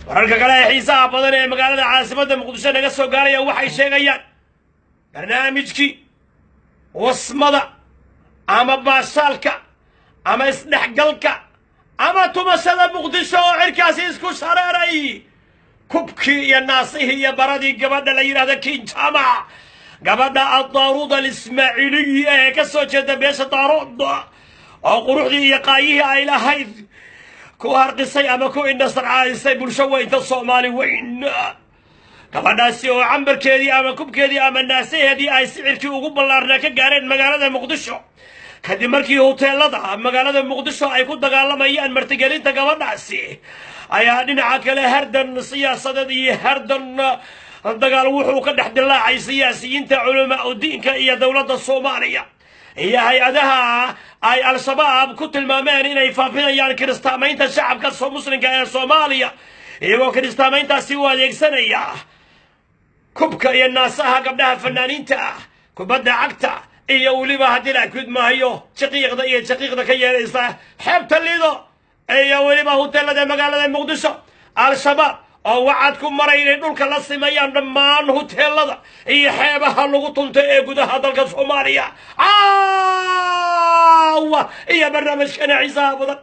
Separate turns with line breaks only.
wararka kale ee xiisaha badan ee magaalada caasimadda muqdisho naga soo gaaraya waxay sheegayaan barnaamijkii wasmada ama baashaalka ama isdhexgalka ama tumashada muqdisho oo cirkaasi isku shareeray kubkii iyo naasihii iyo baradii gabadha la yidhaahda kinjama gabadha adaaruud alismaaciiliyi ee ka soo jeeda beesha daarood oo quruxdii iyo qaayihii ay lahayd ku harqisay ama ku indhasarcaadisay bulsho weynta soomaali weyn gabadhaasi oo cambarkeedii ama kubkeedii ama naasaheedii ay sicirkii ugu ballaarnaa ka gaareen magaalada muqdisho kadib markii hoteelada magaalada muqdisho ay ku dagaalamayaan martigelinta gabadhaasi ayaa dhinaca kale hardan siyaasadeed iyo hardan dagaal wuxuu ka dhex dilaacay siyaasiyiinta culamaa u diinka iyo dowladda soomaaliya iyo hay-adaha ay al-shabaab ku tilmaameen inay faafinayaan kiristaamaynta shacabka muslimka ee soomaaliya iyagoo kiristaamayntaasi u adeegsanaya kubka iyo naasaha gabdhaha fanaaniinta ah kubadda cagta iyo weliba haddii la kudmaayo shaqiiqda iyo shaqiiqda ka yeelaysa xeebta lido iyo weliba hoteelada magaalada muqdisho al-shabaab oo wacad ku maray inay dhulka la simayaan dhammaan hoteelada iyo xeebaha lagu tunta ee gudaha dalka soomaaliya iyo barnaamijkana xiisaha badan